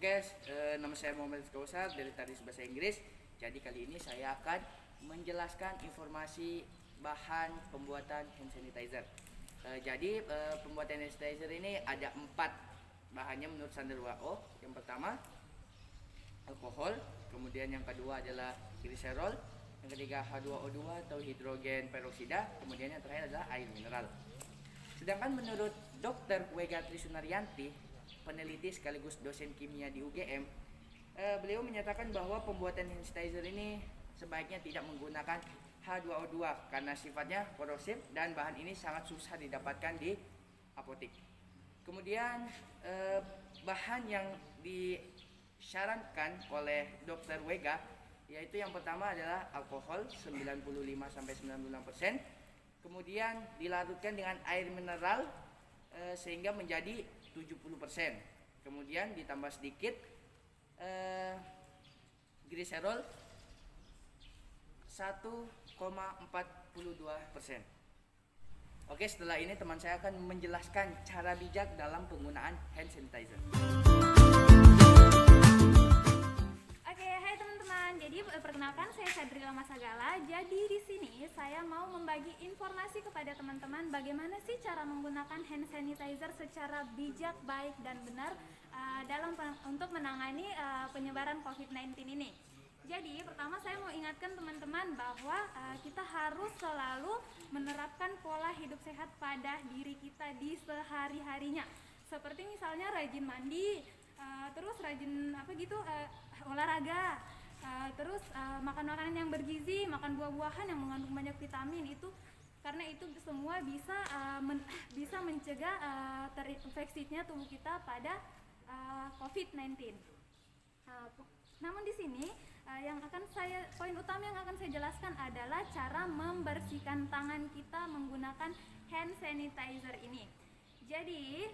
Oke, nama saya Muhammad Kausar dari Taris Bahasa Inggris. Jadi kali ini saya akan menjelaskan informasi bahan pembuatan hand sanitizer. Jadi pembuatan hand sanitizer ini ada 4 bahannya menurut standar WHO. Yang pertama alkohol, kemudian yang kedua adalah gliserol, yang ketiga H2O2 atau hidrogen peroksida, kemudian yang terakhir adalah air mineral. Sedangkan menurut Dr. Wega Trisunaryanti, peneliti sekaligus dosen kimia di UGM, beliau menyatakan bahwa pembuatan hand sanitizer ini sebaiknya tidak menggunakan H2O2 karena sifatnya korosif dan bahan ini sangat susah didapatkan di apotek. Kemudian bahan yang disarankan oleh Dr. Wega yaitu yang pertama adalah alkohol 95-96%, kemudian dilarutkan dengan air mineral sehingga menjadi 70%, kemudian ditambah sedikit gliserol 1,42%. Oke, setelah ini teman saya akan menjelaskan cara bijak dalam penggunaan hand sanitizer. Hai teman-teman, jadi perkenalkan saya Sadrila Masagala. Jadi di sini saya mau membagi informasi kepada teman-teman bagaimana sih cara menggunakan hand sanitizer secara bijak, baik dan benar untuk menangani penyebaran COVID-19 ini. Jadi pertama saya mau ingatkan teman-teman bahwa kita harus selalu menerapkan pola hidup sehat pada diri kita di sehari-harinya. Seperti misalnya rajin mandi, terus rajin olahraga, terus makan makanan yang bergizi, makan buah-buahan yang mengandung banyak vitamin itu, karena itu semua bisa mencegah terinfeksinya tubuh kita pada COVID-19. Namun di sini poin utama yang akan saya jelaskan adalah cara membersihkan tangan kita menggunakan hand sanitizer ini. Jadi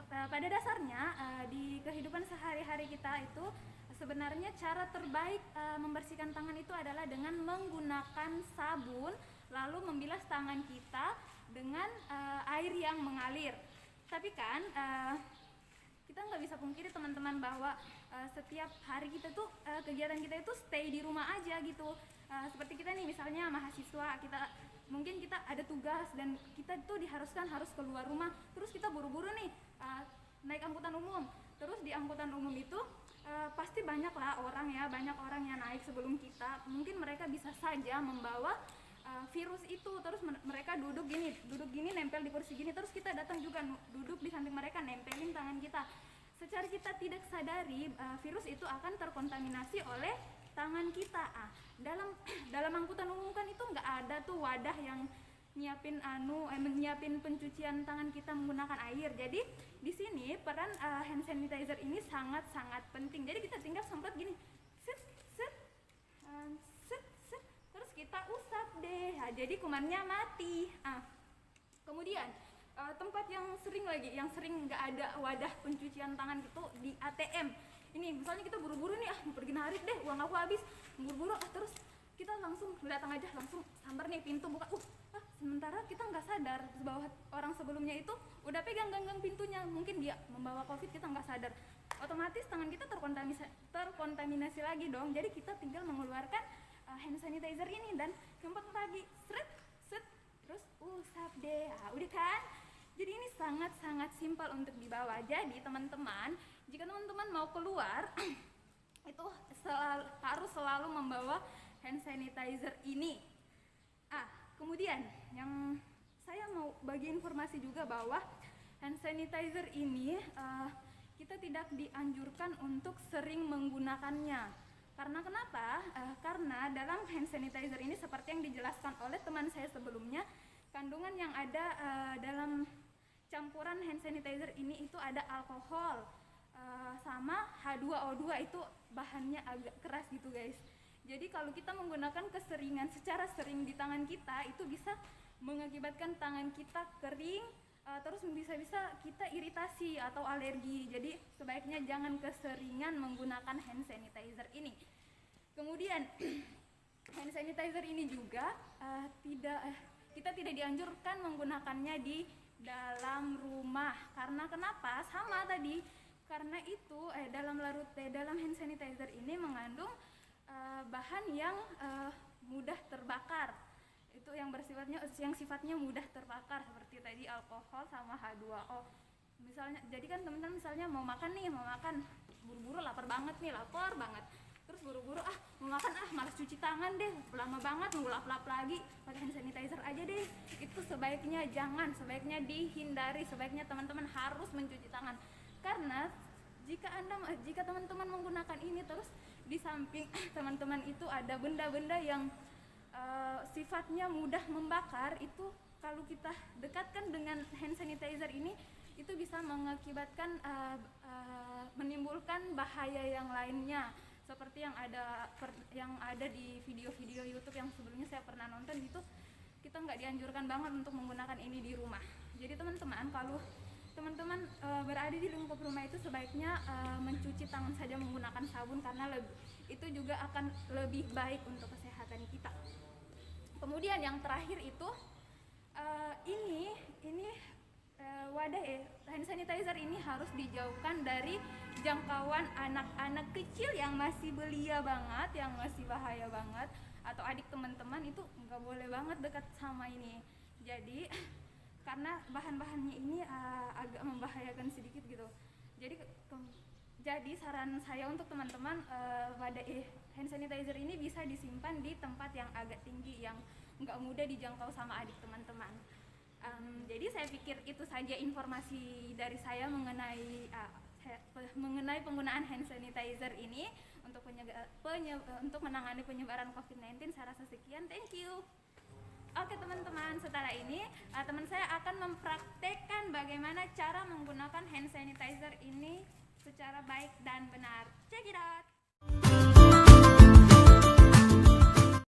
pada dasarnya di kehidupan sehari-hari kita itu sebenarnya cara terbaik membersihkan tangan itu adalah dengan menggunakan sabun, lalu membilas tangan kita dengan air yang mengalir. Tapi kan kita nggak bisa pungkiri teman-teman bahwa setiap hari kita tuh kegiatan kita itu stay di rumah aja gitu. Seperti kita nih misalnya mahasiswa, mungkin kita ada tugas dan kita tuh diharuskan harus keluar rumah, terus kita buru-buru nih naik angkutan umum. Terus di angkutan umum itu pasti banyak orang yang naik sebelum kita. Mungkin mereka bisa saja membawa virus itu, terus mereka duduk gini nempel di kursi gini, terus kita datang juga duduk di samping mereka nempelin tangan kita. Secara kita tidak sadari virus itu akan terkontaminasi oleh tangan kita. Dalam angkutan umum kan itu nggak ada tuh wadah yang nyiapin pencucian tangan kita menggunakan air. Jadi di sini peran hand sanitizer ini sangat penting. Jadi kita tinggal semprot gini, set, terus kita usap deh. Jadi kumannya mati. Kemudian tempat yang sering nggak ada wadah pencucian tangan gitu di ATM. Ini misalnya kita buru-buru nih, mau pergi narik deh, uang aku habis, buru-buru, terus kita langsung datang aja, langsung sambar nih pintu buka, sementara kita nggak sadar bahwa orang sebelumnya itu udah pegang pintunya, mungkin dia membawa COVID, kita nggak sadar, otomatis tangan kita terkontaminasi lagi dong. Jadi kita tinggal mengeluarkan hand sanitizer ini dan semprot lagi, set, terus usap deh, udah kan? Jadi ini sangat simpel untuk dibawa. Jadi teman-teman, jika teman-teman mau keluar itu harus selalu membawa hand sanitizer ini. Kemudian yang saya mau bagi informasi juga bahwa hand sanitizer ini kita tidak dianjurkan untuk sering menggunakannya. Karena kenapa? Karena dalam hand sanitizer ini seperti yang dijelaskan oleh teman saya sebelumnya, kandungan yang ada dalam campuran hand sanitizer ini itu ada alkohol sama H2O2, itu bahannya agak keras gitu guys. Jadi kalau kita menggunakan secara sering di tangan kita, itu bisa mengakibatkan tangan kita kering, terus bisa kita iritasi atau alergi. Jadi sebaiknya jangan keseringan menggunakan hand sanitizer ini. Kemudian hand sanitizer ini juga kita tidak dianjurkan menggunakannya di dalam rumah. Karena kenapa? Sama tadi, karena itu dalam hand sanitizer ini mengandung bahan yang mudah terbakar, itu yang sifatnya mudah terbakar seperti tadi alkohol sama H2O. Misalnya, jadi kan teman-teman misalnya mau makan buru-buru lapar banget, terus buru-buru mau makan malas cuci tangan deh, lama banget nunggu lap-lap lagi, pakai hand sanitizer aja deh. Itu sebaiknya dihindari, sebaiknya teman-teman harus mencuci tangan, karena jika teman-teman menggunakan ini terus di samping teman-teman itu ada benda-benda yang sifatnya mudah membakar, itu kalau kita dekatkan dengan hand sanitizer ini itu bisa mengakibatkan menimbulkan bahaya yang lainnya, seperti yang ada di video-video YouTube yang sebelumnya saya pernah nonton. Itu kita nggak dianjurkan banget untuk menggunakan ini di rumah. Jadi teman-teman, kalau teman-teman berada di lingkup rumah itu sebaiknya mencuci tangan saja menggunakan sabun, karena itu juga akan lebih baik untuk kesehatan kita. Kemudian yang terakhir itu wadah hand sanitizer ini harus dijauhkan dari jangkauan anak-anak kecil yang masih belia banget, yang masih bahaya banget, atau adik teman-teman itu nggak boleh banget dekat sama ini. Jadi karena bahan-bahannya ini agak membahayakan sedikit gitu. Jadi saran saya untuk teman-teman, wadah hand sanitizer ini bisa disimpan di tempat yang agak tinggi, yang nggak mudah dijangkau sama adik teman-teman. Jadi saya pikir itu saja informasi dari saya mengenai penggunaan hand sanitizer ini untuk menangani penyebaran COVID-19. Saya rasa sekian, thank you. Oke teman-teman, setelah ini teman saya akan mempraktekkan bagaimana cara menggunakan hand sanitizer ini secara baik dan benar. Check it out.